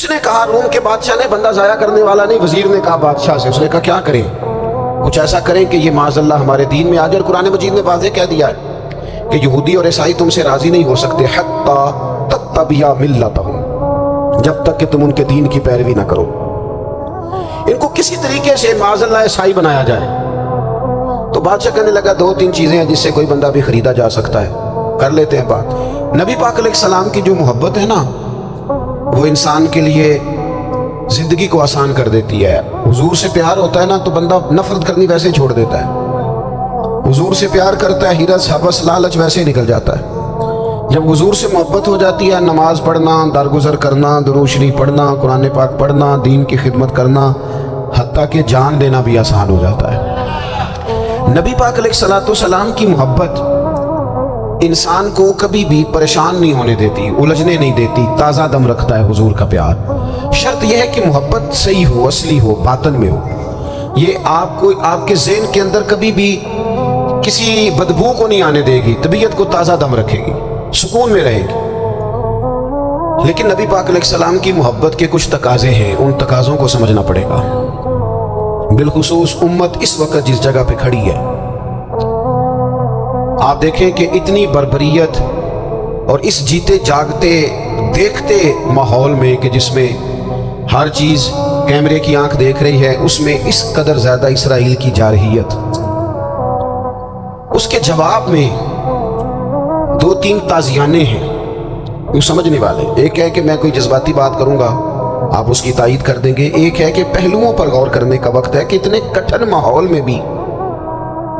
اس نے کہا، روم کے بادشاہ نے، بندہ ضائع کرنے والا نہیں، وزیر نے کہا بادشاہ سے، اس نے کہا کیا کریں؟ کچھ ایسا کریں کہ یہ معاذ اللہ ہمارے دین میں آ جائے۔ اور قرآن مجید نے واضح کہہ دیا ہے کہ یہودی اور عیسائی تم سے راضی نہیں ہو سکتے حتی تتبع ملتہم، جب تک کہ تم ان کے دین کی پیروی نہ کرو۔ ان کو کسی طریقے سے معاذ اللہ عیسائی بنایا جائے۔ تو بادشاہ کہنے لگا دو تین چیزیں ہیں جس سے کوئی بندہ بھی خریدا جا سکتا ہے، کر لیتے ہیں بات۔ نبی پاک علیہ السلام کی جو محبت ہے نا، وہ انسان کے لیے زندگی کو آسان کر دیتی ہے۔ حضور سے پیار ہوتا ہے نا تو بندہ نفرت کرنی ویسے ہی چھوڑ دیتا ہے۔ حضور سے پیار کرتا ہے، ہرس حبس لالچ ویسے ہی نکل جاتا ہے۔ جب حضور سے محبت ہو جاتی ہے، نماز پڑھنا، درگزر کرنا، درود شریف پڑھنا، قرآن پاک پڑھنا، دین کی خدمت کرنا، حتیٰ کہ جان دینا بھی آسان ہو جاتا ہے۔ نبی پاک علیہ السلام کی محبت انسان کو کبھی بھی پریشان نہیں ہونے دیتی، الجھنے نہیں دیتی، تازہ دم رکھتا ہے حضور کا پیار۔ شرط یہ ہے کہ محبت صحیح ہو، اصلی ہو، باطن میں ہو۔ یہ آپ کے ذہن کے اندر کبھی بھی کسی بدبو کو نہیں آنے دے گی، طبیعت کو تازہ دم رکھے گی، سکون میں رہے گی۔ لیکن نبی پاک علیہ السلام کی محبت کے کچھ تقاضے ہیں، ان تقاضوں کو سمجھنا پڑے گا۔ بالخصوص امت اس وقت جس جگہ پہ کھڑی ہے، آپ دیکھیں کہ اتنی بربریت اور اس جیتے جاگتے دیکھتے ماحول میں کہ جس میں ہر چیز کیمرے کی آنکھ دیکھ رہی ہے، اس میں اس قدر زیادہ اسرائیل کی جارحیت۔ اس کے جواب میں دو تین تازیانے ہیں وہ سمجھنے والے۔ ایک ہے کہ میں کوئی جذباتی بات کروں گا، آپ اس کی تائید کر دیں گے۔ ایک ہے کہ پہلوؤں پر غور کرنے کا وقت ہے کہ اتنے کٹھن ماحول میں بھی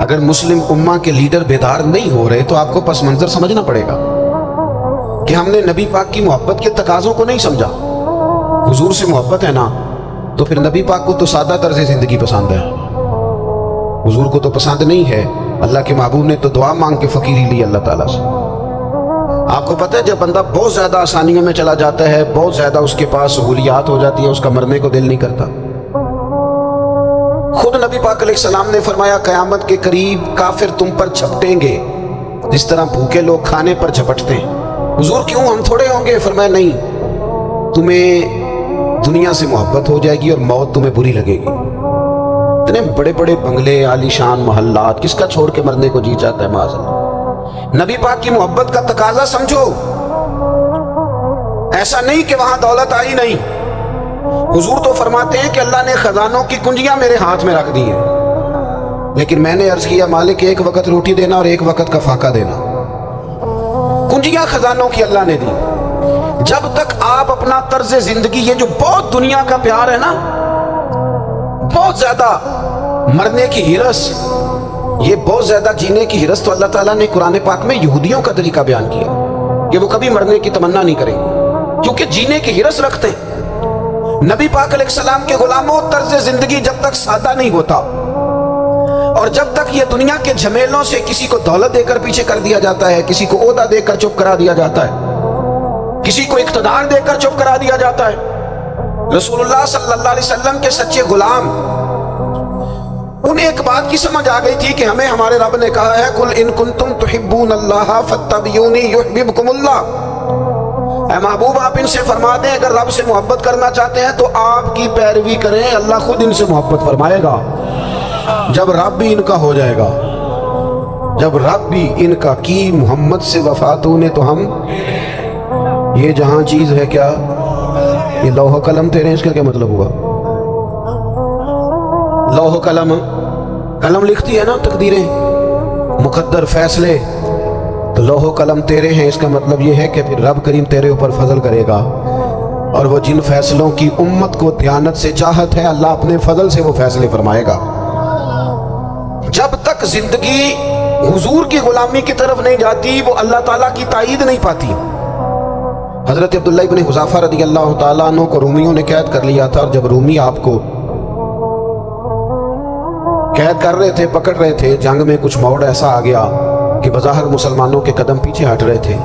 اگر مسلم امہ کے لیڈر بیدار نہیں ہو رہے تو آپ کو پس منظر سمجھنا پڑے گا کہ ہم نے نبی پاک کی محبت کے تقاضوں کو نہیں سمجھا۔ حضور سے محبت ہے نا تو پھر نبی پاک کو تو سادہ طرز زندگی پسند ہے، حضور کو تو پسند نہیں ہے۔ اللہ کے محبوب نے تو دعا مانگ کے فقیری لی اللہ تعالیٰ سے۔ آپ کو پتہ ہے جب بندہ بہت زیادہ آسانیوں میں چلا جاتا ہے، بہت زیادہ اس کے پاس سہولیات ہو جاتی ہے، اس کا مرنے کو دل نہیں کرتا۔ خود نبی پاک علیہ السلام نے فرمایا قیامت کے قریب کافر تم پر جھپٹیں گے جس طرح بھوکے لوگ کھانے پر جھپٹتے ہیں۔ حضور کیوں، ہم تھوڑے ہوں گے؟ فرمایا نہیں، تمہیں دنیا سے محبت ہو جائے گی اور موت تمہیں بری لگے گی۔ اتنے بڑے بڑے بنگلے، عالی شان محلات، کس کا چھوڑ کے مرنے کو جی چاہتا ہے معاذ اللہ۔ نبی پاک کی محبت کا تقاضا سمجھو، ایسا نہیں کہ وہاں دولت آئی نہیں۔ حضور تو فرماتے ہیں کہ اللہ نے خزانوں کی کنجیاں میرے ہاتھ میں رکھ دی ہیں، لیکن میں نے عرض کیا مالک ایک وقت روٹی دینا اور ایک وقت کا فاقہ دینا۔ کنجیاں خزانوں کی اللہ نے دی۔ جب تک آپ اپنا طرز زندگی، یہ جو بہت دنیا کا پیار ہے نا، بہت زیادہ مرنے کی ہرس، یہ بہت زیادہ جینے کی ہرس، تو اللہ تعالیٰ نے قرآن پاک میں یہودیوں کا طریقہ بیان کیا کہ وہ کبھی مرنے کی تمنا نہیں کریں گے کیونکہ جینے کی ہرس رکھتے ہیں۔ نبی پاک علیہ السلام کے غلاموں، طرز زندگی جب تک سادہ نہیں ہوتا اور جب تک یہ دنیا کے جھمیلوں سے کسی کو دولت دے کر پیچھے کر دیا جاتا ہے، کسی کو عہدہ دے کر چپ کرا دیا جاتا ہے، کسی کو اقتدار دے کر چپ کرا دیا جاتا ہے، رسول اللہ صلی اللہ علیہ وسلم کے سچے غلام، انہیں ایک بات کی سمجھ آ گئی تھی کہ ہمیں ہمارے رب نے کہا ہے قل ان کنتم تحبون اللہ فاتبعونی یحببکم اللہ۔ اے محبوب آپ ان سے فرما دیں اگر رب سے محبت کرنا چاہتے ہیں تو آپ کی پیروی کریں، اللہ خود ان سے محبت فرمائے گا۔ جب رب بھی ان کا ہو جائے گا، جب رب بھی ان کا کی محمد سے وفات ہونے تو ہم، یہ جہاں چیز ہے کیا، یہ لوح و قلم تیرے، اس کا کیا مطلب ہوا؟ لوح و قلم، قلم لکھتی ہے نا تقدیریں، مقدر فیصلے، تو لوح و قلم تیرے ہیں، اس کا مطلب یہ ہے کہ پھر رب کریم تیرے اوپر فضل کرے گا، اور وہ جن فیصلوں کی امت کو دیانت سے چاہت ہے، اللہ اپنے فضل سے وہ فیصلے فرمائے گا۔ جب تک زندگی حضور کی غلامی کی طرف نہیں جاتی، وہ اللہ تعالیٰ کی تائید نہیں پاتی۔ حضرت عبداللہ ابن حذافہ رضی اللہ تعالیٰ عنہ کو رومیوں نے قید کر لیا تھا، اور جب رومی آپ کو قید کر رہے تھے، پکڑ رہے تھے، جنگ میں کچھ موڑ ایسا آ گیا کہ بظاہر مسلمانوں کے قدم پیچھے ہٹ رہے تھے۔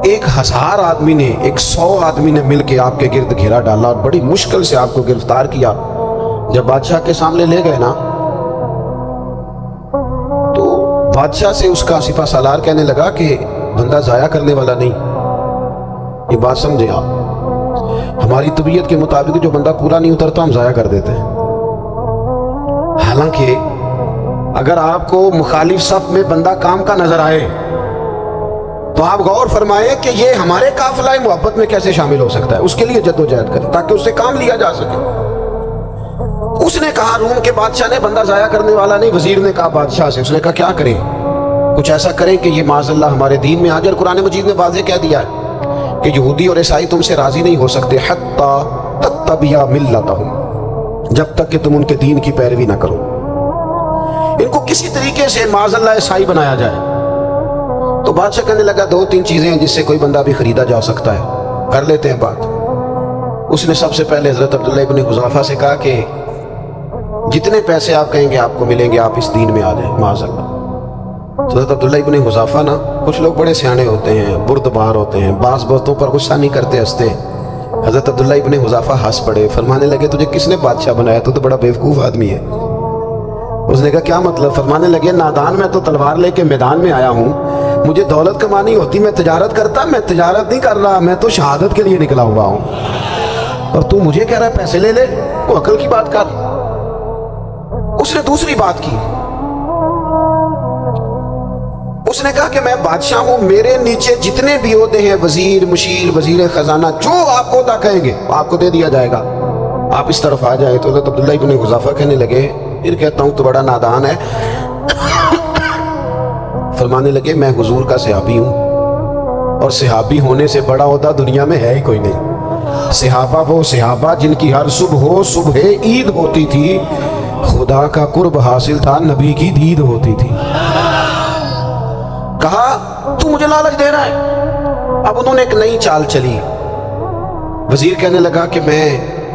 1000 آدمی نے، 100 آدمی نے مل کے آپ کے گرد گھیرا ڈالا اور بڑی مشکل سے آپ کو گرفتار کیا۔ جب بادشاہ کے سامنے لے گئے نا تو بادشاہ سے اس کا سپہ سالار کہنے لگا کہ بندہ ضائع کرنے والا نہیں، یہ بات سمجھے آپ، ہماری طبیعت کے مطابق جو بندہ پورا نہیں اترتا ہم ضائع کر دیتے ہیں. حالانکہ اگر آپ کو مخالف صف میں بندہ کام کا نظر آئے تو آپ غور فرمائیں کہ یہ ہمارے قافلہ محبت میں کیسے شامل ہو سکتا ہے. اس کے لیے جدوجہد کریں تاکہ اس سے کام لیا جا سکے. اس نے کہا روم کے بادشاہ نے بندہ ضائع کرنے والا نہیں. وزیر نے کہا بادشاہ سے, اس نے کہا کیا کریں؟ کچھ ایسا کریں کہ یہ معاذ اللہ ہمارے دین میں آ جائے. قرآن مجید نے واضح کہہ دیا ہے کہ یہودی اور عیسائی تم سے راضی نہیں ہو سکتے حتی تتبع ملتہم, جب تک کہ تم ان کے دین کی پیروی نہ کرو. ان کو کسی طریقے سے معاذ اللہ عیسائی بنایا جائے. تو بادشاہ کہنے لگا دو تین چیزیں ہیں جس سے کوئی بندہ بھی خریدا جا سکتا ہے, کر لیتے ہیں بات. اس نے سب سے پہلے حضرت عبداللہ ابن حذافہ سے کہا کہ جتنے پیسے آپ کہیں گے آپ کو ملیں گے, آپ اس دین میں آ جائیں معاذ اللہ. حضرت عبداللہ ابن حذافہ نا, کچھ لوگ بڑے سیانے ہوتے ہیں, بردبار ہوتے ہیں, بعض باتوں پر غصہ نہیں کرتے, ہنستے. حضرت عبداللہ ابن حذافہ ہنس پڑے, فرمانے لگے تجھے کس نے بادشاہ بنایا, تو بڑا بیوقوف آدمی ہے. اس نے کہا کیا مطلب؟ فرمانے لگے نادان, میں تو تلوار لے کے میدان میں آیا ہوں, مجھے دولت کمانی ہوتی میں تجارت کرتا. میں تجارت نہیں کر رہا, میں تو شہادت کے لیے نکلا ہوا ہوں, اور تو مجھے کہہ رہا ہے پیسے لے لے. کو عقل کی بات کر. اس نے دوسری بات کی, اس نے کہا کہ میں بادشاہ ہوں, میرے نیچے جتنے بھی عہدے ہیں, وزیر, مشیر, وزیر خزانہ, جو آپ عہدہ کہیں گے آپ کو دے دیا جائے گا, آپ اس طرف آ جائیں. تو حضرت عبداللہ ابن حذافہ کہنے لگے پھر کہتا ہوں تو بڑا نادان ہے. فرمانے لگے میں حضور کا صحابی ہوں, اور صحابی ہونے سے بڑا عہدہ دنیا میں ہے ہی کوئی نہیں. صحابہ وہ صحابہ جن کی ہر صبح عید ہوتی تھی, خدا کا قرب حاصل تھا, نبی کی دید ہوتی تھی. کہا تو مجھے لالچ دے رہا ہے. اب انہوں نے ایک نئی چال چلی. وزیر کہنے لگا کہ میں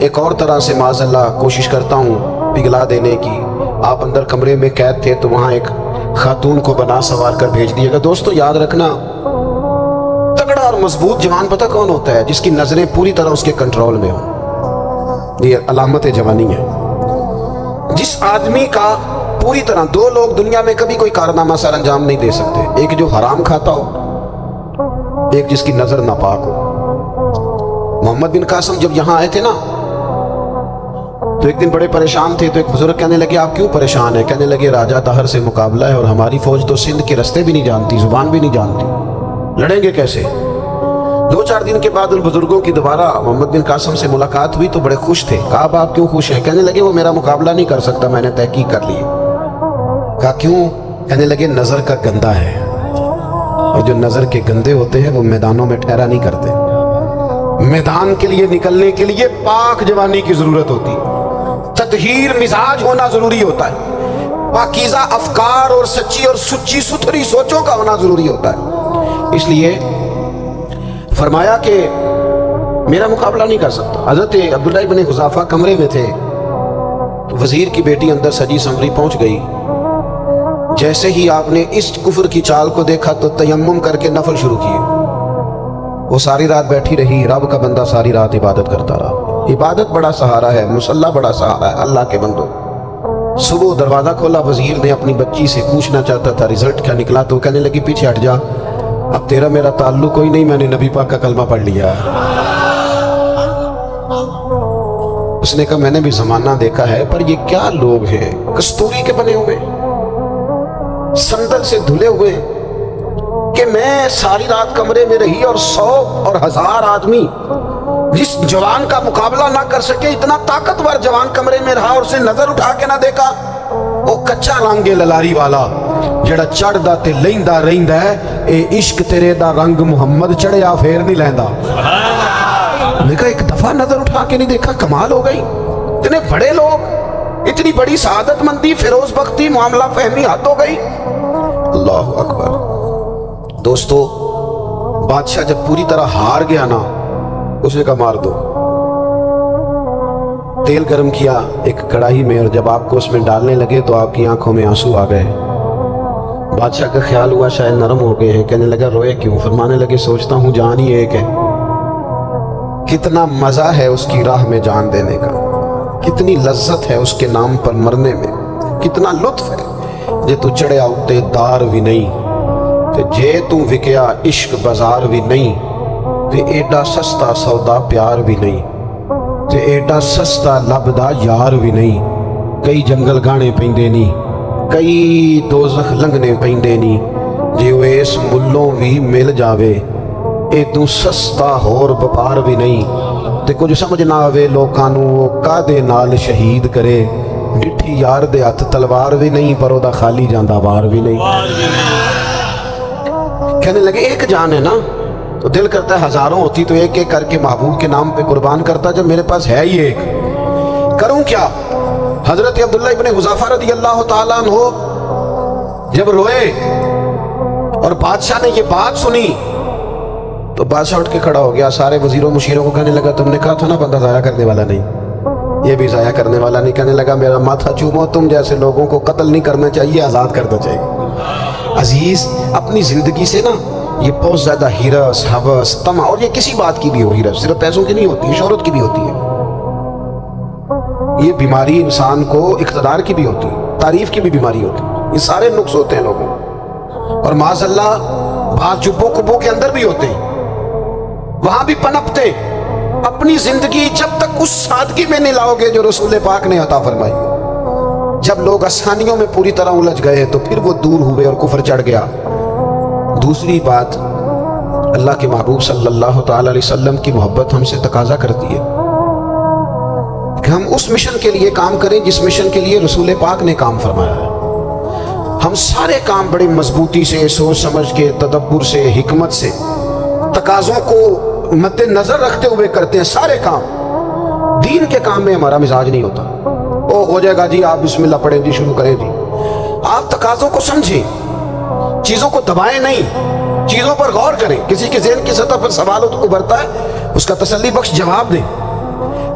ایک اور طرح سے معاذ اللہ کوشش کرتا ہوں پگھلا دینے کی. آپ اندر کمرے میں قید تھے تو وہاں ایک خاتون کو بنا سوار کر بھیج دیے گا. دوستو یاد رکھنا, تگڑا اور مضبوط جوان پتہ کون ہوتا ہے؟ جس کی نظریں پوری طرح اس کے کنٹرول میں ہوں. یہ علامت جوانی ہے. جس آدمی کا پوری طرح, دو لوگ دنیا میں کبھی کوئی کارنامہ سر انجام نہیں دے سکتے, ایک جو حرام کھاتا ہو, ایک جس کی نظر ناپاک ہو. محمد بن قاسم جب یہاں آئے تھے نا تو ایک دن بڑے پریشان تھے. تو ایک بزرگ کہنے لگے آپ کیوں پریشان ہیں؟ کہنے لگے راجہ طاہر سے مقابلہ ہے, اور ہماری فوج تو سندھ کے رستے بھی نہیں جانتی, زبان بھی نہیں جانتی, لڑیں گے کیسے؟ 2-4 دن کے بعد ان بزرگوں کی دوبارہ محمد بن قاسم سے ملاقات ہوئی تو بڑے خوش تھے. کہا آپ کیوں خوش ہیں؟ کہنے لگے وہ میرا مقابلہ نہیں کر سکتا, میں نے تحقیق کر لی. کہا کیوں؟ کہنے لگے نظر کا گندہ ہے, اور جو نظر کے گندے ہوتے ہیں وہ میدانوں میں ٹھہرا نہیں کرتے. میدان کے لیے نکلنے کے لیے پاک جوانی کی ضرورت ہوتی, تطہیر مزاج ہونا ضروری ہوتا ہے, پاکیزہ افکار اور سچی اور سچی ستھری سوچوں کا ہونا ضروری ہوتا ہے. اس لیے فرمایا کہ میرا مقابلہ نہیں کر سکتا. حضرت عبداللہ ابن حذافہ کمرے میں تھے تو وزیر کی بیٹی اندر سجی سنوری پہنچ گئی. جیسے ہی آپ نے اس کفر کی چال کو دیکھا تو تیمم کر کے نفل شروع کیے. وہ ساری رات بیٹھی رہی, رب کا بندہ ساری رات عبادت کرتا رہا. عبادت بڑا سہارا ہے, مصلی بڑا سہارا ہے اللہ کے بندوں. صبح دروازہ کھولا, وزیر نے اپنی بچی سے پوچھنا چاہتا تھا رزلٹ کیا نکلا, تو کہنے لگی پیچھے ہٹ جا, اب تیرا میرا تعلق کوئی نہیں, میں نے نبی پاک کا کلمہ پڑھ لیا. اس نے کہا میں نے بھی زمانہ دیکھا ہے, پر یہ کیا لوگ ہیں, کستوری کے بنے ہوئے, سندل سے دھلے ہوئے, کہ میں ساری رات کمرے میں رہی اور 100 اور 1000 آدمی جس جوان کا مقابلہ نہ کر سکے, اتنا طاقتور جوان کمرے میں رہا اور اسے نظر اٹھا کے نہ دیکھا. وہ کچا لانگے للاری والا جڑا چڑھدا تے لیندا رہندا ہے, اے عشق تیرے دا رنگ محمد چڑھیا پھر نہیں لیندا. میں کہا ایک دفعہ نظر اٹھا کے نہیں دیکھا, کمال ہو گئی. اتنے بڑے لوگ, اتنی بڑی سعادت مندی, فیروز بختی, معاملہ فہمی حد ہو گئی. اللہ اکبر. دوستو بادشاہ جب پوری طرح ہار گیا نا, اس نے کہا مار دو. تیل گرم کیا ایک کڑاہی میں, اور جب آپ کو اس میں ڈالنے لگے تو آپ کی آنکھوں میں آنسو آ گئے. بادشاہ کا خیال ہوا شاید نرم ہو گئے ہیں. کہنے لگا روئے کیوں؟ فرمانے لگے سوچتا ہوں جان ہی ایک ہے, کتنا مزہ ہے اس کی راہ میں جان دینے کا, کتنی لذت ہے اس کے نام پر مرنے میں, کتنا لطف ہے. جے تو چڑھیا اتے دار بھی نہیں, تے جے تو وکیا عشق بازار بھی نہیں, تے ایڈا سستا سودا پیار بھی نہیں. تے ایڈا سستا لبدا یار بھی نہیں، کئی جنگل گانے پیندے نہیں، کئی دوزخ لنگنے پیندے نہیں، جے وہ اس ملوں بھی مل جاوے ایدوں سستا ہور بپار بھی نہیں، تے کچھ سمجھ نہ آوے لوکانوں وہ کادے نال شہید کرے، ڈٹھی یار دے ہاتھ تلوار بھی نہیں پر دا خالی جاندہ وار بھی نہیں۔ کہنے لگے ایک جان ہے نا، تو دل کرتا ہے ہزاروں ہوتی تو ایک ایک کر کے محبوب کے نام پہ قربان کرتا، جب میرے پاس ہے ہی ایک، کروں کیا؟ حضرت عبداللہ ابن حذیفہ رضی اللہ تعالیٰ عنہ جب روئے اور بادشاہ نے یہ بات سنی تو بادشاہ اٹھ کے کھڑا ہو گیا، سارے وزیروں مشیروں کو کہنے لگا تم نے کہا تھا نا بندہ ضائع کرنے والا نہیں، یہ بھی ضائع کرنے والا نہیں۔ کہنے لگا میرا ماتھا چومو، تم جیسے لوگوں کو قتل نہیں کرنا چاہیے، آزاد کرنا چاہیے۔ عزیز اپنی زندگی سے نا یہ بہت زیادہ ہرس، ہوس، طمع، اور یہ کسی بات کی بھی ہو، ہرس صرف پیسوں کی نہیں ہوتی ہے، شہرت کی بھی ہوتی ہے، یہ بیماری انسان کو اقتدار کی بھی ہوتی ہے، تعریف کی بھی بیماری ہوتی ہے، یہ سارے نقص ہوتے ہیں لوگوں، اور معاذ اللہ بعض جبوں کبوں کے اندر بھی ہوتے ہیں، وہاں بھی پنپتے۔ اپنی زندگی جب تک اس سادگی میں نہیں لاؤ گے جو رسول پاک نے عطا فرمائی، جب لوگ آسانیوں میں پوری طرح الجھ گئے تو پھر وہ دور ہوئے اور کفر چڑھ گیا۔ دوسری بات، اللہ کے محبوب صلی اللہ تعالی علیہ وسلم کی محبت ہم سے تقاضا کرتی ہے کہ ہم اس مشن کے لیے کام کریں جس مشن کے لیے رسول پاک نے کام فرمایا ہے۔ ہم سارے کام بڑے مضبوطی سے، سوچ سمجھ کے، تدبر سے، حکمت سے، تقاضوں کو مد نظر رکھتے ہوئے کرتے ہیں سارے کام۔ دین کے کام میں ہمارا مزاج نہیں ہوتا، او ہو جائے گا جی آپ بسم اللہ پڑھیں جی، شروع کریں جی۔ آپ تقاضوں کو سمجھیں، چیزوں کو دبائیں نہیں، چیزوں پر غور کریں۔ کسی کے ذہن کی سطح پر سوال ابھرتا ہے، اس کا تسلی بخش جواب دیں۔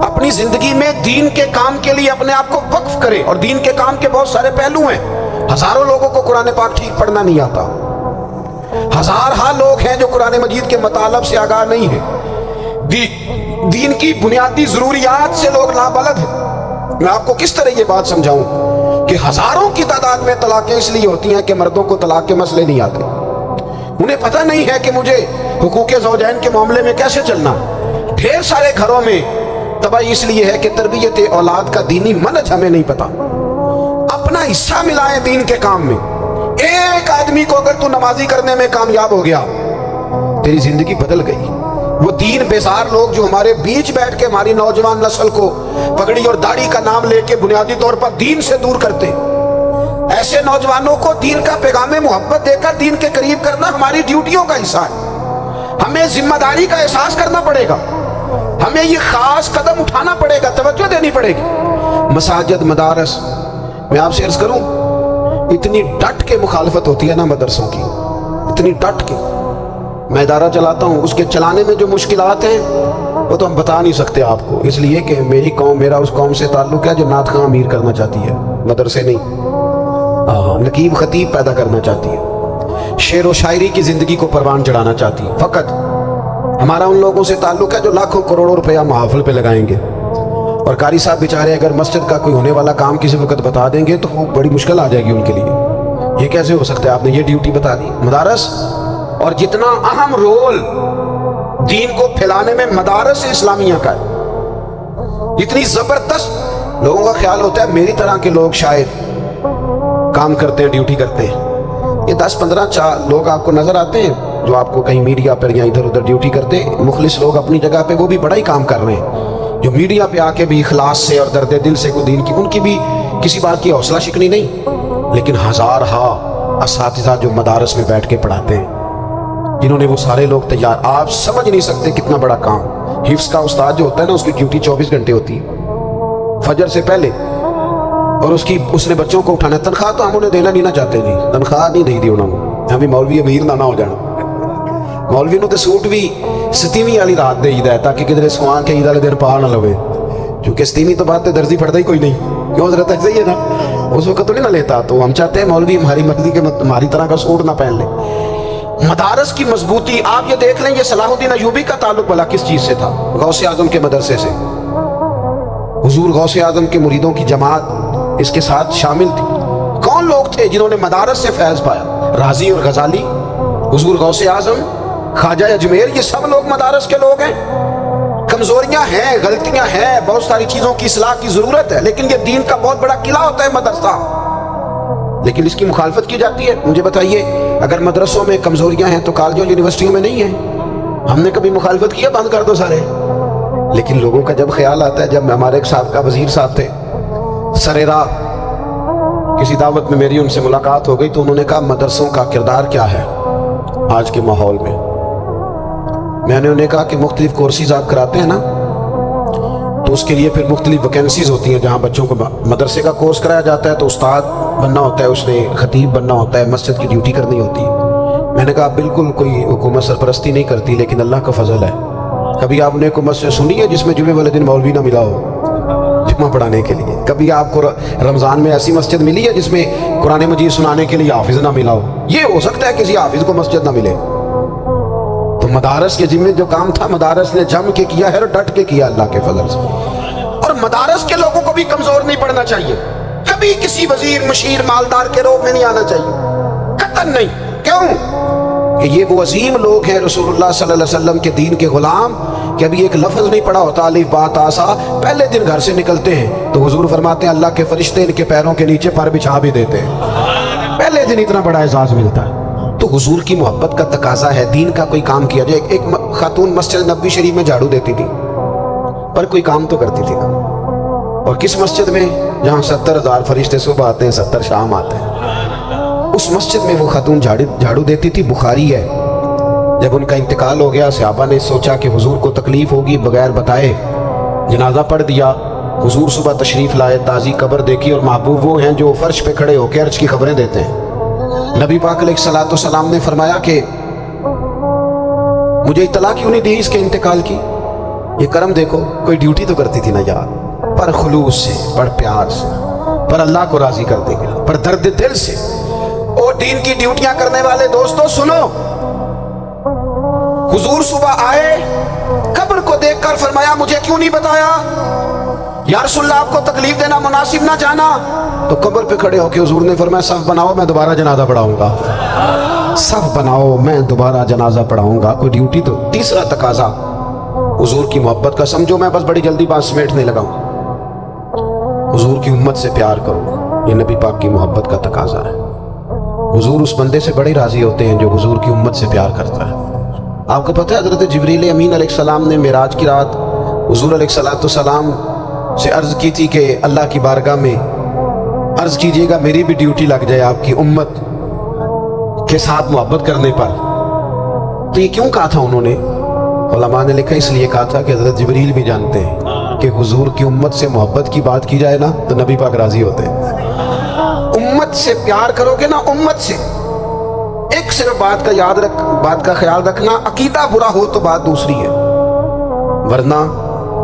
اپنی زندگی میں دین کے کام کے لیے اپنے آپ کو وقف کریں، اور دین کے کام کے بہت سارے پہلو ہیں۔ ہزاروں لوگوں کو قرآن پاک ٹھیک پڑھنا نہیں آتا، ہزارہا لوگ ہیں جو قرآن مجید کے مطالب سے آگاہ نہیں ہیں، دین کی بنیادی ضروریات سے لوگ نابلد ہیں۔ میں آپ کو کس طرح یہ بات سمجھاؤں کہ ہزاروں کی تعداد میں طلاقیں اس لیے ہوتی ہیں کہ مردوں کو طلاق کے مسئلے نہیں آتے، انہیں پتہ نہیں ہے کہ مجھے حقوق زوجین کے معاملے میں کیسے چلنا۔ ڈھیر سارے گھروں میں تباہی اس لیے ہے کہ تربیت اولاد کا دینی منہج ہمیں نہیں پتا۔ اپنا حصہ ملائیں دین کے کام میں۔ ایک آدمی کو اگر تو نمازی کرنے میں کامیاب ہو گیا، تیری زندگی بدل گئی۔ وہ دین بیزار لوگ جو ہمارے بیچ بیٹھ کے ہماری نوجوان نسل کو پگڑی اور داڑھی کا نام لے کے بنیادی طور پر دین سے دور کرتے، ایسے نوجوانوں کو دین کا پیغام محبت دے کر دین کے قریب کرنا ہماری ڈیوٹیوں کا حصہ ہے۔ ہمیں ذمہ داری کا احساس کرنا پڑے گا، ہمیں یہ خاص قدم اٹھانا پڑے گا، توجہ دینی پڑے گی۔ مساجد، مدارس، میں آپ سے عرض کروں، اتنی ڈٹ کے مخالفت ہوتی ہے نا مدرسوں کی، اتنی ڈٹ کے۔ میں ادارہ چلاتا ہوں، اس کے چلانے میں جو مشکلات ہیں وہ تو ہم بتا نہیں سکتے آپ کو، اس لیے کہ میری قوم، میرا اس قوم سے تعلق ہے جو نعت خواں امیر کرنا چاہتی ہے، مدرسے نہیں، نقیب خطیب پیدا کرنا چاہتی ہے، شعر و شاعری کی زندگی کو پروان چڑھانا چاہتی ہے۔ فقط ہمارا ان لوگوں سے تعلق ہے جو لاکھوں کروڑوں روپیہ محافل پہ لگائیں گے، اور قاری صاحب بیچارے اگر مسجد کا کوئی ہونے والا کام کسی وقت بتا دیں گے تو وہ بڑی مشکل آ جائے گی ان کے لیے۔ یہ کیسے ہو سکتا ہے، آپ نے یہ ڈیوٹی بتا دی۔ مدارس، اور جتنا اہم رول دین کو پھیلانے میں مدارس اسلامیہ کا ہے، اتنی زبردست، لوگوں کا خیال ہوتا ہے میری طرح کے لوگ شاید کام کرتے ہیں، ڈیوٹی کرتے ہیں۔ یہ 10-15 لوگ آپ کو نظر آتے ہیں جو آپ کو کہیں میڈیا پر یا ادھر ادھر ڈیوٹی کرتے ہیں، مخلص لوگ اپنی جگہ پہ، وہ بھی بڑا ہی کام کر رہے ہیں، جو میڈیا پہ آ کے بھی اخلاص سے اور درد دل سے دین کی، ان کی بھی کسی بات کی حوصلہ شکنی نہیں، لیکن ہزارہا اساتذہ جو مدارس میں بیٹھ کے پڑھاتے ہیں، جنہوں نے وہ سارے لوگ تیار، آپ سمجھ نہیں سکتے کتنا بڑا کام۔ حفظ کا استاد جو ہوتا ہے نا، اس کی ڈیوٹی 24 گھنٹے ہوتی ہے فجر سے پہلے، اور اس نے بچوں کو اٹھانا ہے۔ تنخواہ تو ہم انہیں دینا نہیں نہ چاہتے، نہیں تنخواہ نہیں دی انہوں نے، ہمیں مولوی امیر نہ ہو جانا۔ مولوی نو تے سوٹ بھی 27 والی رات دے ہے تاکہ کدھر سواں کے عید والے دن پا نہ لوے، کیونکہ 27 تو بعد درزی پڑتا ہی کوئی نہیں، کیوں حضرت ایسا ہی ہے نا، اس وقت تو نہیں نہ لیتا۔ تو ہم چاہتے ہیں مولوی ہماری مرضی کے ہماری طرح کا سوٹ نہ پہن لے۔ مدارس کی مضبوطی، آپ یہ دیکھ لیں یہ صلاح الدین ایوبی کا تعلق بھلا کس چیز سے تھا؟ غوث اعظم کے مدرسے سے۔ حضور غوث اعظم کے مریدوں کی جماعت اس کے ساتھ شامل تھی۔ کون لوگ تھے جنہوں نے مدارس سے فیض پایا؟ رازی اور غزالی، حضور غوث اعظم، خواجہ اجمیر، یہ سب لوگ مدارس کے لوگ ہیں۔ کمزوریاں ہیں، غلطیاں ہیں، بہت ساری چیزوں کی اصلاح کی ضرورت ہے، لیکن یہ دین کا بہت بڑا قلعہ ہوتا ہے مدرسہ، لیکن اس کی مخالفت کی جاتی ہے۔ مجھے بتائیے اگر مدرسوں میں کمزوریاں ہیں تو کالجوں یونیورسٹیوں میں نہیں ہیں؟ ہم نے کبھی مخالفت کیا بند کر دو سارے؟ لیکن لوگوں کا جب خیال آتا ہے، جب ہمارے ایک سابقہ وزیر صاحب تھے سر راہ، کسی دعوت میں میری ان سے ملاقات ہو گئی تو انہوں نے کہا مدرسوں کا کردار کیا ہے آج کے ماحول میں؟ میں نے انہیں کہا کہ مختلف کورسز آپ کراتے ہیں نا، تو اس کے لیے پھر مختلف ویکینسیز ہوتی ہیں جہاں بچوں کو مدرسے کا کورس کرایا جاتا ہے تو استاد بننا ہوتا ہے، اس نے خطیب بننا ہوتا ہے، مسجد کی ڈیوٹی کرنی ہوتی ہے۔ میں نے کہا بالکل کوئی حکومت سرپرستی نہیں کرتی، لیکن اللہ کا فضل ہے، کبھی آپ نے کوئی مسجد سنی ہے جس میں جمعے والے دن مولوی نہ ملا ہو جمعہ پڑھانے کے لیے؟ کبھی آپ کو رمضان میں ایسی مسجد ملی ہے جس میں قرآن مجید سنانے کے لیے حافظ نہ ملا ہو؟ یہ ہو سکتا ہے کسی حافظ کو مسجد نہ ملے۔ تو مدارس کے ذمہ جو کام تھا مدارس نے جم کے کیا ہے اور ڈٹ کے کیا اللہ کے فضل سے۔ اور مدارس کے لوگوں کو بھی کمزور نہیں پڑنا چاہیے، کبھی کسی وزیر مشیر مالدار کے روپ میں نہیں آنا چاہیے، قطعاً نہیں۔ کیوں کہ یہ وہ عظیم لوگ ہیں رسول اللہ صلی اللہ علیہ وسلم کے دین کے غلام، کہ ابھی ایک لفظ نہیں پڑا ہوتا الف با تا سا، پہلے دن گھر سے نکلتے ہیں تو حضور فرماتے ہیں اللہ کے فرشتے ان کے پیروں کے نیچے پر بچھا بھی دیتے ہیں، پہلے دن اتنا بڑا اعزاز ملتا ہے۔ تو حضور کی محبت کا تقاضا ہے، دین کا کوئی کام کیا جائے۔ ایک خاتون مسجد نبوی شریف میں جھاڑو دیتی تھی پر کوئی کام تو کرتی تھی نا، اور کس مسجد میں جہاں 70,000 فرشتے صبح آتے ہیں 70 شام آتے ہیں، اس مسجد میں وہ خاتون جھاڑو دیتی تھی۔ بخاری ہے، جب ان کا انتقال ہو گیا صحابہ نے سوچا کہ حضور کو تکلیف ہوگی، بغیر بتائے جنازہ پڑھ دیا۔ حضور صبح تشریف لائے، تازی قبر دیکھی، اور محبوب وہ ہیں جو فرش پہ کھڑے ہو کے عرش کی خبریں دیتے ہیں۔ نبی پاک علیہ الصلوۃ والسلام نے فرمایا کہ مجھے اطلاع کیوں نہیں دی اس کے انتقال کی؟ یہ کرم دیکھو، کوئی ڈیوٹی تو کرتی تھی نا یار، پر خلوص سے، پر پیار سے، پر اللہ کو راضی کر دے گا، پر درد دل سے۔ اور دین کی ڈیوٹیاں کرنے والے دوستو سنو، حضور صبح آئے، قبر کو دیکھ کر فرمایا مجھے کیوں نہیں بتایا؟ یا رسول اللہ آپ کو تکلیف دینا مناسب نہ جانا؟ تو قبر پہ کھڑے ہو کے حضور نے فرمایا صف بناؤ میں دوبارہ جنازہ پڑھاؤں گا، صف بناؤ میں دوبارہ جنازہ پڑھاؤں گا۔ کوئی ڈیوٹی تو۔ تیسرا تقاضا حضور کی محبت کا، سمجھو میں بس بڑی جلدی بات سمیٹنے لگا ہوں، حضور کی امت سے پیار کرو، یہ نبی پاک کی محبت کا تقاضا ہے۔ حضور اس بندے سے بڑے راضی ہوتے ہیں جو حضور کی امت سے پیار کرتا ہے۔ آپ کو پتہ ہے حضرت جبریل امین علیہ السلام نے معراج کی رات حضور علیہ السلام سے عرض کی تھی کہ اللہ کی بارگاہ میں عرض کیجئے گا میری بھی ڈیوٹی لگ جائے آپ کی امت کے ساتھ محبت کرنے پر۔ تو یہ کیوں کہا تھا انہوں نے؟ علماء نے لکھا اس لیے کہا تھا کہ حضرت جبریل بھی جانتے ہیں کہ حضور کی امت سے محبت کی بات کی جائے نا تو نبی پاک راضی ہوتے ہیں۔ امت سے پیار کرو گے نا، امت سے، ایک صرف بات کا خیال رکھنا، عقیدہ برا ہو تو بات دوسری ہے، ورنہ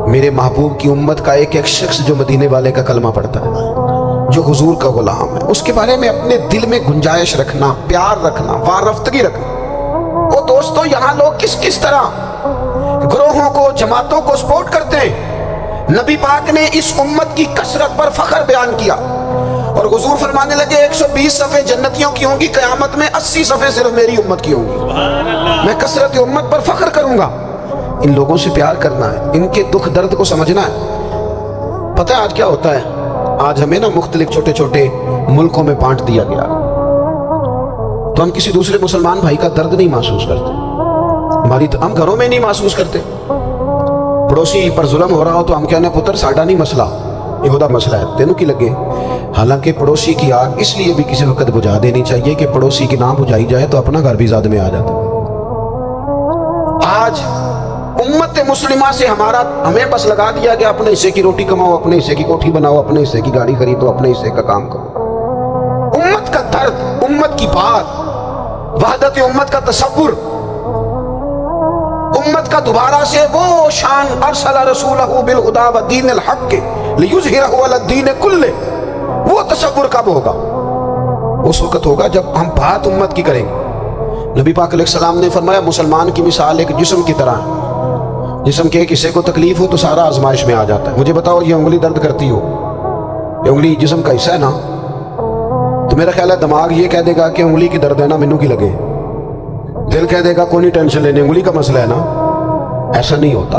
میرے محبوب کی امت کا ایک ایک شخص جو مدینے والے کا کلمہ پڑھتا ہے، جو حضور کا غلام ہے، اس کے بارے میں اپنے دل میں گنجائش رکھنا، پیار رکھنا، وارفتگی رکھنا۔ وہ دوستو یہاں لوگ کس طرح گروہوں کو، جماعتوں کو سپورٹ کرتے ہیں۔ نبی پاک نے اس امت کی کثرت پر فخر بیان کیا، اور حضور فرمانے لگے 120 صفحے جنتیوں کی ہوں گی، قیامت میں 80 صفحے صرف میری امت کی ہوں گی۔ میں کثرت امت پر فخر کروں گا۔ ان لوگوں سے پیار کرنا ہے، ان کے دکھ درد کو سمجھنا ہے۔ پتہ ہے آج کیا ہوتا ہے؟ آج ہمیں نا مختلف چھوٹے چھوٹے ملکوں میں بانٹ دیا گیا، تو ہم کسی دوسرے مسلمان بھائی کا درد نہیں محسوس کرتے، ہم گھروں میں نہیں محسوس کرتے۔ پڑوسی پر ظلم ہو رہا ہو تو ہم کہنے پتر ساڈا نہیں مسئلہ، یہ خدا مسئلہ ہے، تینوں کی لگے۔ حالانکہ پڑوسی کی آگ اس لیے بھی کسی وقت بجھا دینی چاہیے کہ پڑوسی کی نہ بجھائی جائے تو اپنا گھر بھی زاد میں آ جاتا۔ آج امت مسلمہ سے ہمیں بس لگا دیا کہ اپنے حصے کی روٹی کماؤ، اپنے حصے کی کوٹھی بناؤ، اپنے حصے کی گاڑی خریدو، اپنے حصے کا کام کرو۔ امت کا درد، امت کی بات، وحدت امت کا تصور، امت کا دوبارہ سے وہ شان ارسل رسولہ بالہدی ودین الحق لیظہرہ علی الدین کلہ، وہ تصور کب ہوگا؟ اس وقت ہوگا جب ہم بات امت کی کریں گے۔ نبی پاک علیہ السلام نے فرمایا مسلمان کی مثال ایک جسم کی طرح ہے، جسم کے ایک حصے کو تکلیف ہو تو سارا آزمائش میں آ جاتا ہے۔ مجھے بتاؤ یہ انگلی درد کرتی ہو، یہ انگلی جسم کا حصہ ہے نا، تو میرا خیال ہے دماغ یہ کہہ دے گا کہ انگلی کی درد ہے نا مینوں کی لگے، دل کہہ دے گا کوئی نہیں ٹینشن لینے، انگلی کا مسئلہ ہے نا۔ ایسا نہیں ہوتا۔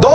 2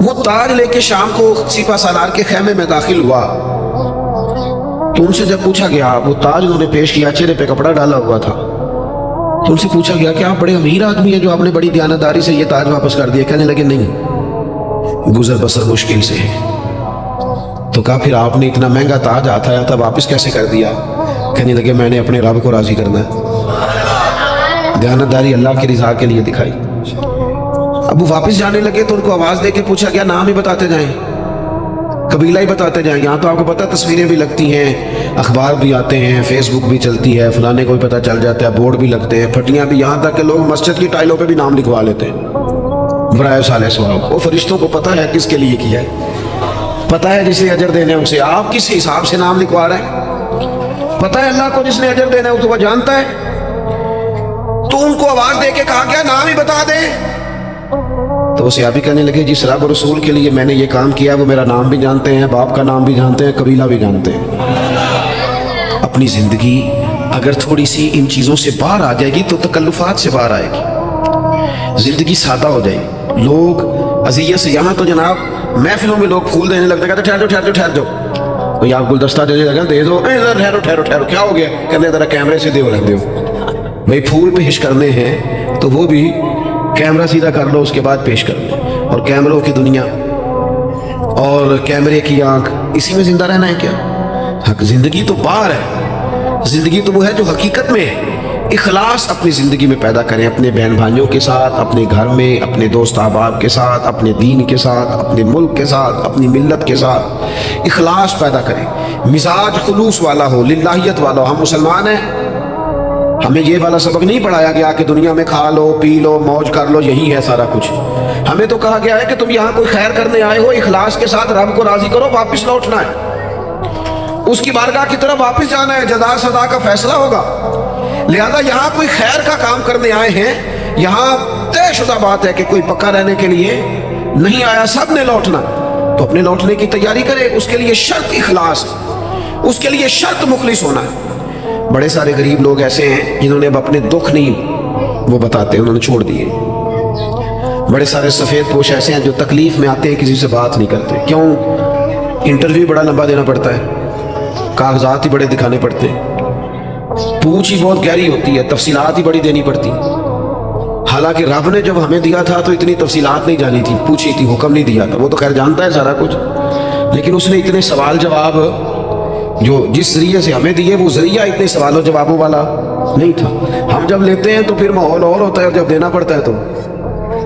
وہ تاج لے کے شام کو سپہ سالار کے خیمے میں داخل ہوا تو ان سے جب پوچھا گیا، وہ تاج انہوں نے پیش کیا، چہرے پہ کپڑا ڈالا ہوا تھا، تو ان سے پوچھا گیا کہ آپ بڑے امیر آدمی ہیں جو آپ نے بڑی دیانتداری سے یہ تاج واپس کر دیا؟ کہنے لگے نہیں، گزر بسر مشکل سے ہے۔ تو کہا پھر آپ نے اتنا مہنگا تاج آیا تھا واپس کیسے کر دیا؟ کہنے لگے میں نے اپنے رب کو راضی کرنا ہے، دیانتداری اللہ کی رضا کے لیے دکھائی۔ اب وہ واپس جانے لگے تو ان کو آواز دے کے پوچھا گیا نام ہی بتاتے جائیں، قبیلہ ہی بتاتے جائیں، یہاں تو آپ کو پتہ تصویریں بھی لگتی ہیں، اخبار بھی آتے ہیں، فیس بک بھی چلتی ہے، فلانے کو بھی پتہ چل جاتا ہے، بورڈ بھی لگتے ہیں، پھٹیاں بھی، یہاں تک کہ لوگ مسجد کی ٹائلوں پہ بھی نام لکھوا لیتے ہیں برائے صالح ثواب۔ وہ فرشتوں کو پتہ ہے کس کے لیے کیا ہے، پتہ ہے جسے اجر دینے ہیں اسے، آپ کس حساب سے نام لکھوا رہے ہیں؟ پتہ ہے اللہ کو جس نے اجر دینا ہے اس کو جانتا ہے۔ تو ان کو آواز دے کے کہا گیا نام ہی بتا دیں، تو وہ صحابی کہنے لگے جس رب اور رسول کے لیے میں نے یہ کام کیا وہ میرا نام بھی جانتے ہیں، باپ کا نام بھی جانتے ہیں، قبیلہ بھی جانتے ہیں۔ اپنی زندگی اگر تھوڑی سی ان چیزوں سے باہر آ جائے گی تو تکلفات سے باہر آئے گی، زندگی سادہ ہو جائے گی۔ لوگ اذیت سے، یہاں تو جناب محفلوں میں لوگ پھول دینے لگتے ہیں، کہتے ٹھہر جاؤ ٹھہر جاؤ ٹھہر جاؤ، کوئی آپ گلدستہ دینے لگا دے دو، ٹھہرو ٹھہرو ٹھہرو، کیا ہو گیا؟ کہتے ذرا کیمرے سے دیو لگ دیو، بھائی پھول پیش کرنے ہیں تو وہ بھی کیمرہ سیدھا کر لو، اس کے بعد پیش کر لو۔ اور کیمروں کی دنیا اور کیمرے کی آنکھ، اسی میں زندہ رہنا ہے کیا؟ حق زندگی تو باہر ہے، زندگی تو وہ ہے جو حقیقت میں ہے۔ اخلاص اپنی زندگی میں پیدا کریں، اپنے بہن بھائیوں کے ساتھ، اپنے گھر میں، اپنے دوست احباب کے ساتھ، اپنے دین کے ساتھ، اپنے ملک کے ساتھ، اپنی ملت کے ساتھ اخلاص پیدا کریں، مزاج خلوص والا ہو، للہیت والا ہو۔ ہم مسلمان ہیں، ہمیں یہ والا سبق نہیں پڑھایا گیا کہ دنیا میں کھا لو پی لو موج کر لو یہی ہے سارا کچھ۔ ہمیں تو کہا گیا ہے کہ تم یہاں کوئی خیر کرنے آئے ہو، اخلاص کے ساتھ رب کو راضی کرو، واپس لوٹنا ہے، اس کی بارگاہ کی طرف واپس جانا ہے، جزا سزا کا فیصلہ ہوگا۔ لہذا یہاں کوئی خیر کا کام کرنے آئے ہیں، یہاں طے شدہ بات ہے کہ کوئی پکا رہنے کے لیے نہیں آیا، سب نے لوٹنا، تو اپنے لوٹنے کی تیاری کرے، اس کے لیے شرط اخلاص، اس کے لیے شرط مخلص ہونا ہے۔ بڑے سارے غریب لوگ ایسے ہیں جنہوں نے اب اپنے دکھ نہیں وہ بتاتے، انہوں نے چھوڑ دیے۔ بڑے سارے سفید پوش ایسے ہیں جو تکلیف میں آتے ہیں کسی سے بات نہیں کرتے، کیوں؟ انٹرویو بڑا لمبا دینا پڑتا ہے، کاغذات ہی بڑے دکھانے پڑتے ہیں، پوچھ ہی بہت گہری ہوتی ہے، تفصیلات ہی بڑی دینی پڑتی۔ حالانکہ رب نے جب ہمیں دیا تھا تو اتنی تفصیلات نہیں جانی تھی، پوچھی تھی، حکم نہیں دیا تھا، وہ تو خیر جانتا ہے سارا کچھ، لیکن اس نے اتنے سوال جواب جو جس ذریعے سے ہمیں دیے وہ ذریعہ اتنے سوالوں جوابوں والا نہیں تھا۔ ہم جب لیتے ہیں تو پھر ماحول اور ہوتا ہے، اور جب دینا پڑتا ہے تو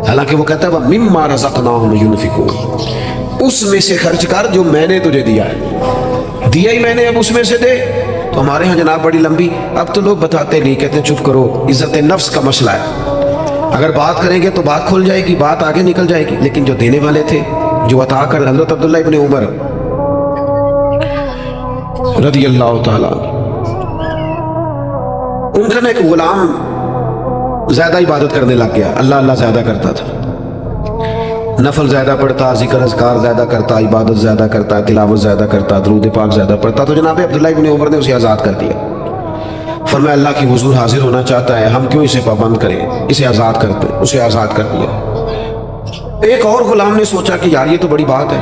حالانکہ وہ کہتا ہے وَمِمَّا رَزَقْنَاهُمْ يُنْفِقُونَ، اس میں سے خرچ کر جو میں نے تجھے دیا ہے، دیا ہی میں نے، اب اس میں سے دے۔ تو ہمارے ہاں جناب بڑی لمبی، اب تو لوگ بتاتے نہیں، کہتے ہیں چپ کرو، عزت نفس کا مسئلہ ہے، اگر بات کریں گے تو بات کھل جائے گی، بات آگے نکل جائے گی۔ لیکن جو دینے والے تھے، جو عطا کر، حضرت عبداللہ ابن عمر رضی اللہ تعالیٰ، ان کا ایک غلام زیادہ عبادت کرنے لگ گیا، اللہ اللہ زیادہ کرتا تھا، نفل زیادہ پڑھتا، ذکر اذکار زیادہ کرتا، عبادت زیادہ کرتا، تلاوت زیادہ کرتا، درود پاک زیادہ پڑھتا۔ تو جناب عبداللہ ابن عمر نے اسے آزاد کر دیا، فرمایا اللہ کی حضور حاضر ہونا چاہتا ہے، ہم کیوں اسے پابند کریں، اسے آزاد کرتے، اسے آزاد کر دیا۔ ایک اور غلام نے سوچا کہ یار یہ تو بڑی بات ہے،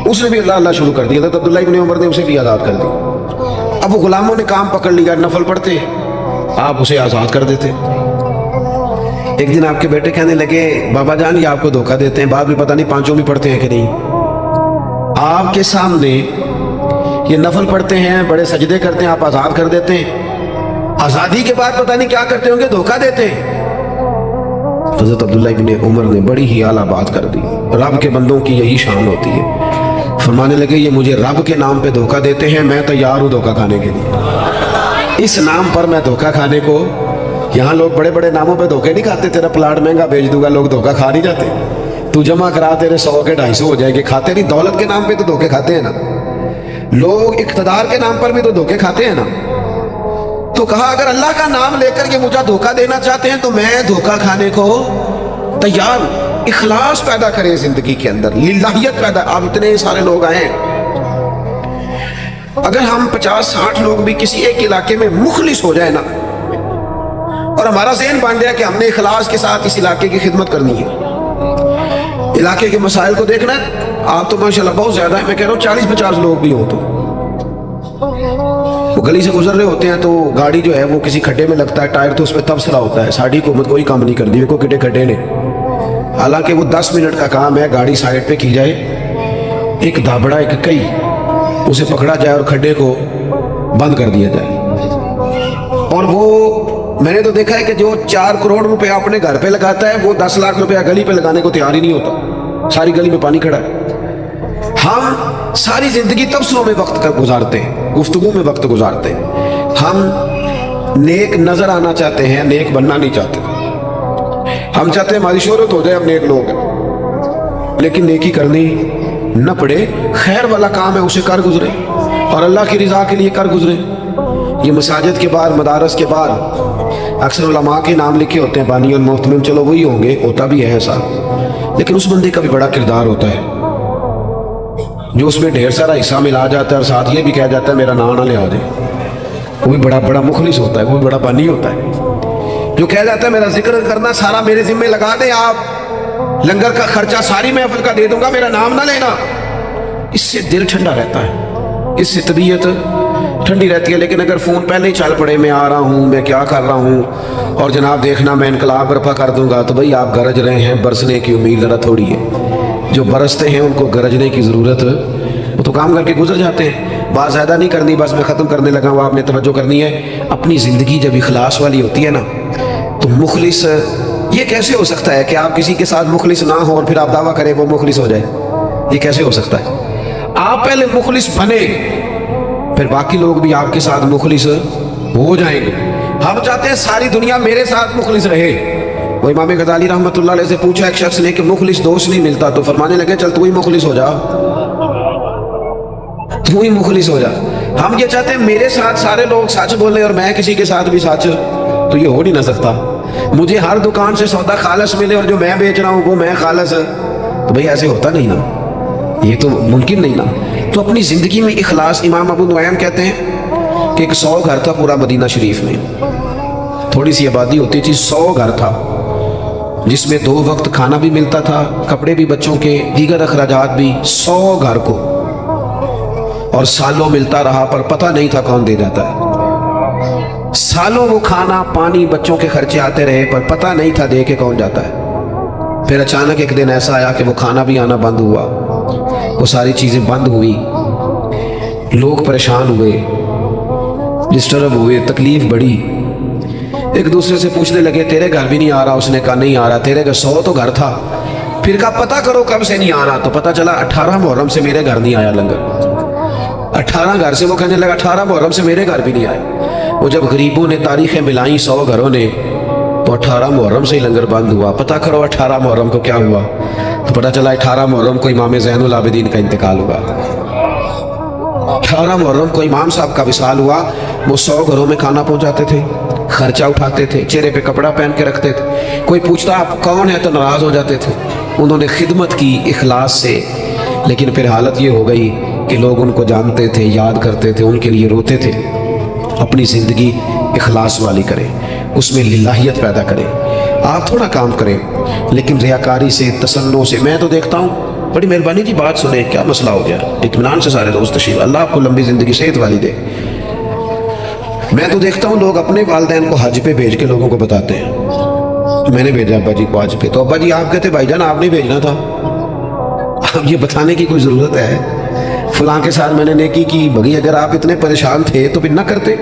اس نے بھی اللہ اللہ شروع کر دیا، حضرت عبداللہ ابن عمر نے اسے بھی آزاد کر دیا۔ اب وہ غلاموں نے کام پکڑ لیا، نفل پڑھتے آپ اسے آزاد کر دیتے۔ ایک دن آپ کے بیٹے کہنے لگے بابا جان یہ آپ کو دھوکہ دیتے ہیں، بعد میں پتہ نہیں پانچوں بھی پڑھتے ہیں کہ نہیں، آپ کے سامنے یہ نفل پڑھتے ہیں، بڑے سجدے کرتے ہیں، آپ آزاد کر دیتے ہیں، آزادی کے بعد پتہ نہیں کیا کرتے ہوں گے، دھوکہ دیتے ہیں۔ حضرت عبداللہ ابن عمر نے بڑی ہی اعلیٰ بات کر دی، رب کے بندوں کی یہی شان ہوتی ہے۔ فرمانے لگے یہ مجھے رب کے نام پہ دھوکہ دیتے ہیں، میں تیار ہوں دھوکہ کھانے کے لیے، اس نام پر میں دھوکہ کھانے کو۔ یہاں لوگ بڑے بڑے ناموں پہ دھوکے نہیں کھاتے، تیرا پلاٹ مہنگا بیچ دوں گا، لوگ دھوکہ کھا نہیں جاتے، تو جمع کرا تیرے 100 کے 250 ہو جائے گے، کھاتے نہیں۔ دولت کے نام پہ تو دھوکے کھاتے ہیں نا لوگ، اقتدار کے نام پر بھی تو دھوکے کھاتے ہیں نا۔ تو کہا اگر اللہ کا نام لے کر یہ مجھے دھوکہ دینا چاہتے ہیں تو میں دھوکہ کھانے کو تیار ہوں۔ اخلاص پیدا کریں زندگی کے اندر، للہیت پیدا۔ آپ اتنے سارے لوگ آئے ہیں، اگر ہم 50-60 لوگ بھی کسی ایک علاقے میں مخلص ہو جائے نا، اور ہمارا ذہن بن گیا کہ ہم نے اخلاص کے ساتھ اس علاقے کی خدمت کرنی ہے، علاقے کے مسائل کو دیکھنا ہے۔ آپ تو ماشاءاللہ بہت زیادہ ہے، میں کہہ رہا ہوں 40-50 لوگ بھی ہوں تو وہ گلی سے گزر رہے ہوتے ہیں تو گاڑی جو ہے وہ کسی کھڈے میں لگتا ہے، ٹائر تو اس میں تبصرہ ہوتا ہے، ساڑھی حکومت کوئی کام نہیں کر دی، کو کٹے کھڈے نے، حالانکہ وہ 10 منٹ کا کام ہے، گاڑی سائڈ پہ کی جائے، ایک دھابڑا ایک کئی اسے پکڑا جائے اور کھڈے کو بند کر دیا جائے۔ اور وہ میں نے تو دیکھا ہے کہ جو 4 کروڑ روپے اپنے گھر پہ لگاتا ہے وہ 10 لاکھ روپے گلی پہ لگانے کو تیار ہی نہیں ہوتا، ساری گلی میں پانی کھڑا ہے۔ ہم ساری زندگی تبصروں میں وقت گزارتے ہیں، گفتگو میں وقت گزارتے ہیں، ہم نیک نظر آنا چاہتے ہیں، نیک بننا نہیں چاہتے، ہم چاہتے ہیں ہماری شہرت ہو جائے، ہم نیک لوگ ہیں، لیکن نیکی کرنی نہ پڑے، خیر والا کام ہے اسے کر گزرے اور اللہ کی رضا کے لیے کر گزرے۔ یہ مساجد کے بعد، مدارس کے بعد اکثر علماء کے نام لکھے ہوتے ہیں، بانی اور محتمم، چلو وہی ہوں گے، ہوتا بھی ہے ایسا، لیکن اس بندے کا بھی بڑا کردار ہوتا ہے جو اس میں ڈھیر سارا حصہ ملا جاتا ہے اور ساتھ یہ بھی کہہ جاتا ہے میرا نام نہ لے آ جائے، وہ بھی بڑا مخلص ہوتا ہے، وہ بھی بڑا بانی ہوتا ہے، جو کہہ جاتا ہے میرا ذکر کرنا سارا میرے ذمہ لگا دیں، آپ لنگر کا خرچہ ساری محفل کا دے دوں گا، میرا نام نہ لینا۔ اس سے دل ٹھنڈا رہتا ہے، اس سے طبیعت ٹھنڈی رہتی ہے۔ لیکن اگر فون پہلے ہی چل پڑے، میں آ رہا ہوں، میں کیا کر رہا ہوں، اور جناب دیکھنا میں انقلاب برپا کر دوں گا، تو بھائی آپ گرج رہے ہیں، برسنے کی امید ذرا تھوڑی ہے، جو برستے ہیں ان کو گرجنے کی ضرورت، وہ تو کام کر کے گزر جاتے ہیں۔ بات زیادہ نہیں کرنی، بس میں ختم کرنے لگا ہوں، آپ نے توجہ کرنی ہے۔ اپنی زندگی جب اخلاص والی ہوتی ہے نا تو مخلص، یہ کیسے ہو سکتا ہے کہ آپ کسی کے ساتھ مخلص نہ ہو اور پھر آپ دعویٰ کریں وہ مخلص ہو جائے؟ یہ کیسے ہو سکتا ہے؟ آپ پہلے مخلص بنے، پھر باقی لوگ بھی آپ کے ساتھ مخلص ہو جائیں گے۔ ہم چاہتے ہیں ساری دنیا میرے ساتھ مخلص رہے۔ وہ امام غزالی رحمۃ اللہ علیہ سے پوچھا ایک شخص نے کہ مخلص دوست نہیں ملتا، تو فرمانے لگے چل تو ہی مخلص ہو جا، تو ہی مخلص ہو جا۔ ہم یہ چاہتے ہیں میرے ساتھ سارے لوگ سچ بولیں اور میں کسی کے ساتھ بھی سچ، تو یہ ہو نہیں نہ سکتا۔ مجھے ہر دکان سے سودا خالص ملے اور جو میں بیچ رہا ہوں وہ میں خالص، تو بھئی ایسے ہوتا نہیں نا، یہ تو ممکن نہیں نا۔ تو اپنی زندگی میں اخلاص، امام ابو نعیم کہتے ہیں کہ ایک 100 گھر تھا پورا مدینہ شریف میں، تھوڑی سی آبادی ہوتی تھی، 100 گھر تھا جس میں 2 وقت کھانا بھی ملتا تھا، کپڑے بھی بچوں کے، دیگر اخراجات بھی، 100 گھر کو، اور سالوں ملتا رہا پر پتہ نہیں تھا کون دے جاتا ہے۔ سالوں وہ کھانا پانی بچوں کے خرچے آتے رہے پر پتہ نہیں تھا دے کے کون جاتا ہے۔ پھر اچانک ایک دن ایسا آیا کہ وہ کھانا بھی آنا بند ہوا، وہ ساری چیزیں بند ہوئی، لوگ پریشان ہوئے، ڈسٹرب ہوئے، تکلیف بڑھی، ایک دوسرے سے پوچھنے لگے تیرے گھر بھی نہیں آ رہا؟ اس نے کہا نہیں آ رہا۔ تیرے گھر 100 تو گھر تھا، پھر کہا پتہ کرو کب سے نہیں آ رہا، تو پتہ چلا 18 محرم سے میرے گھر نہیں آیا لنگر۔ 18 گھر سے وہ کہنے لگا 18 محرم سے میرے گھر بھی نہیں آئے۔ وہ جب غریبوں نے تاریخیں ملائیں 100 گھروں نے، تو 18 محرم سے ہی لنگر بند ہوا۔ پتہ کرو 18 محرم کو کیا ہوا، تو پتہ چلا 18 محرم کو امام زین العابدین کا انتقال ہوا، 18 محرم کو امام صاحب کا وصال ہوا۔ وہ 100 گھروں میں کھانا پہنچاتے تھے، خرچہ اٹھاتے تھے، چہرے پہ کپڑا پہن کے رکھتے تھے، کوئی پوچھتا آپ کون ہے تو ناراض ہو جاتے تھے۔ انہوں نے خدمت کی اخلاص سے، لیکن پھر حالت یہ ہو گئی کہ لوگ ان کو جانتے تھے، یاد کرتے تھے، ان کے لیے روتے تھے۔ اپنی زندگی اخلاص والی کریں، اس میں للہیت پیدا کریں۔ آپ تھوڑا کام کریں لیکن ریاکاری سے، تسنع سے۔ میں تو دیکھتا ہوں، بڑی مہربانی کی بات سنیں، کیا مسئلہ ہو گیا، اطمینان سے سارے دوست تشریف، اللہ آپ کو لمبی زندگی صحت والی دے۔ میں تو دیکھتا ہوں لوگ اپنے والدین کو حج پہ بھیج کے لوگوں کو بتاتے ہیں میں نے بھیجا ابا جی کو حج پہ، تو ابا جی آپ کہتے بھائی جان آپ نہیں بھیجنا تھا، اب یہ بتانے کی کوئی ضرورت ہے؟ فلاں کے ساتھ میں نے نیکی کی، بھئی اگر آپ اتنے پریشان تھے تو پھر نہ کرتے۔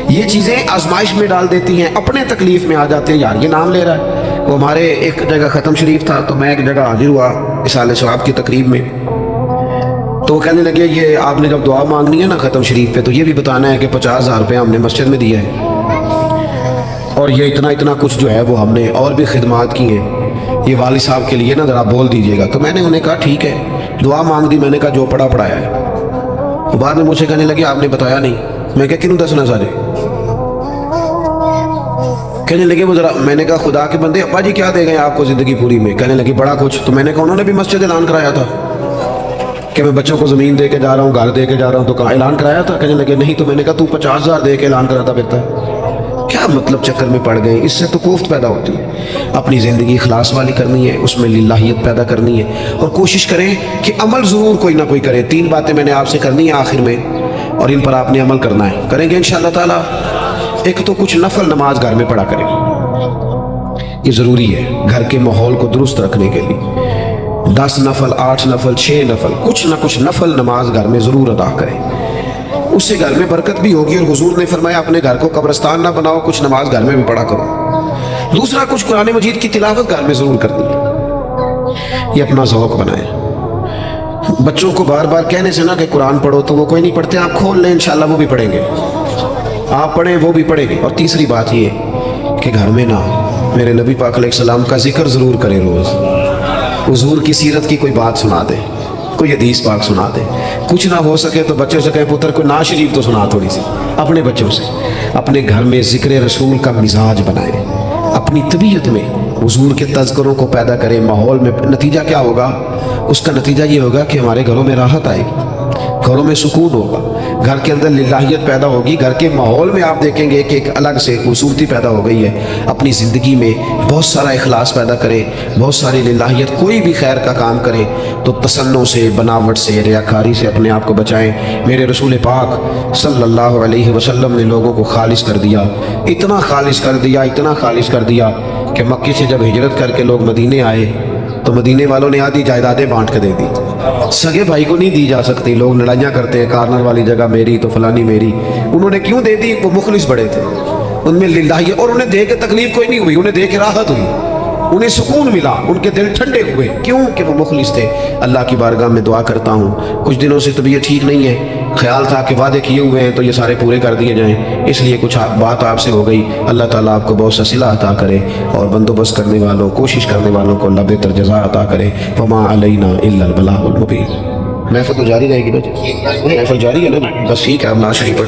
یہ چیزیں آزمائش میں ڈال دیتی ہیں، اپنے تکلیف میں آ جاتے ہیں، یار یہ نام لے رہا ہے۔ وہ ہمارے ایک جگہ ختم شریف تھا تو میں ایک جگہ حاضر ہوا اصالہ ثواب کی تقریب میں، تو وہ کہنے لگے یہ آپ نے جب دعا مانگنی ہے نا ختم شریف پہ، تو یہ بھی بتانا ہے کہ 50,000 روپے ہم نے مسجد میں دیا ہے، اور یہ اتنا کچھ جو ہے وہ ہم نے اور بھی خدمات کی ہیں، یہ والد صاحب کے لیے نا ذرا بول دیجئے گا۔ تو میں نے انہیں کہا ٹھیک ہے، دعا مانگ دی، میں نے کہا جو پڑھا پڑھایا ہے۔ تو بعد میں مجھ سے کہنے لگے آپ نے بتایا نہیں، میں کہا کیوں دسنا سارے؟ کہنے لگے وہ ذرا، میں نے کہا خدا کے بندے ابا جی کیا دے گئے آپ کو زندگی پوری میں؟ کہنے لگے بڑا کچھ۔ تو میں نے کہا انہوں نے بھی مسجد اعلان کرایا تھا کہ میں بچوں کو زمین دے کے جا رہا ہوں، گھر دے کے جا رہا ہوں، تو کہاں اعلان کرایا تھا؟ کہنے لگے نہیں۔ تو میں نے کہا تو 50,000 دے کے اعلان کراتا پھرتا ہے، کیا مطلب چکر میں پڑ گئے؟ اس سے تو کوفت پیدا ہوتی ہے۔ اپنی زندگی اخلاص والی کرنی ہے، اس میں للہیت پیدا کرنی ہے، اور کوشش کریں کہ عمل ضرور کوئی نہ کوئی کرے۔ 3 باتیں میں نے آپ سے کرنی ہیں آخر میں، اور ان پر آپ نے عمل کرنا ہے، کریں گے انشاءاللہ تعالی۔ ایک تو کچھ نفل نماز گھر میں پڑھا کریں، یہ ضروری ہے گھر کے ماحول کو درست رکھنے کے لیے۔ 10 نفل، 8 نفل، 6 نفل، کچھ نہ کچھ نفل نماز گھر میں ضرور ادا کریں، اس سے گھر میں برکت بھی ہوگی۔ اور حضور نے فرمایا اپنے گھر کو قبرستان نہ بناؤ، کچھ نماز گھر میں بھی پڑھا کرو۔ دوسرا، کچھ قرآن مجید کی تلاوت گھر میں ضرور کرنی ہے، یہ اپنا ذوق بنائیں۔ بچوں کو بار بار کہنے سے نہ کہ قرآن پڑھو تو وہ کوئی نہیں پڑھتے، آپ کھول لیں انشاءاللہ وہ بھی پڑھیں گے، آپ پڑھیں وہ بھی پڑھیں گے۔ اور تیسری بات یہ کہ گھر میں نہ میرے نبی پاک علیہ السلام کا ذکر ضرور کریں، روز حضور کی سیرت کی کوئی بات سنا دیں، کوئی حدیث پاک سنا دیں۔ کچھ نہ ہو سکے تو بچوں سے کہیں پتر کوئی نعت شریف تو سنا تھوڑی سی، اپنے بچوں سے۔ اپنے گھر میں ذکر رسول کا مزاج بنائیں، اپنی طبیعت میں حضور کے تذکروں کو پیدا کریں ماحول میں۔ نتیجہ کیا ہوگا؟ اس کا نتیجہ یہ ہوگا کہ ہمارے گھروں میں راحت آئے گی، گھروں میں سکون ہوگا، گھر کے اندر للہیت پیدا ہوگی، گھر کے ماحول میں آپ دیکھیں گے کہ ایک الگ سے خوبصورتی پیدا ہو گئی ہے۔ اپنی زندگی میں بہت سارا اخلاص پیدا کریں، بہت ساری للہیت، کوئی بھی خیر کا کام کریں تو تصنع سے، بناوٹ سے، ریاکاری سے اپنے آپ کو بچائیں۔ میرے رسول پاک صلی اللہ علیہ وسلم نے لوگوں کو خالص کر دیا، اتنا خالص کر دیا، اتنا خالص کر دیا کہ مکے سے جب ہجرت کر کے لوگ مدینے آئے تو مدینے والوں نے آدھی جائیدادیں بانٹ کے دے دی۔ سگے بھائی کو نہیں دی جا سکتی، لوگ لڑائیاں کرتے ہیں، کارنر والی جگہ میری تو فلانی میری۔ انہوں نے کیوں دے دی؟ وہ مخلص بڑے تھے، ان میں للہیت، اور انہیں دے کے تکلیف کوئی نہیں ہوئی، انہیں دے کے راحت ہوئی، انہیں سکون ملا، ان کے دل ٹھنڈے ہوئے، کیوں کہ وہ مخلص تھے۔ اللہ کی بارگاہ میں دعا کرتا ہوں، کچھ دنوں سے طبیعت ٹھیک نہیں ہے، خیال تھا کہ وعدے کیے ہوئے ہیں تو یہ سارے پورے کر دیے جائیں، اس لیے کچھ بات آپ سے ہو گئی۔ اللہ تعالیٰ آپ کو بہت سا صلہ عطا کرے، اور بندوبست کرنے والوں، کوشش کرنے والوں کو اللہ بہتر جزا عطا کرے۔ وما علینا الا البلاغ المبین۔ محفل تو جاری رہے گی نا جی؟ محفل جاری ہے نا؟ بس ٹھیک ہے، اب نعت شریف پڑھ۔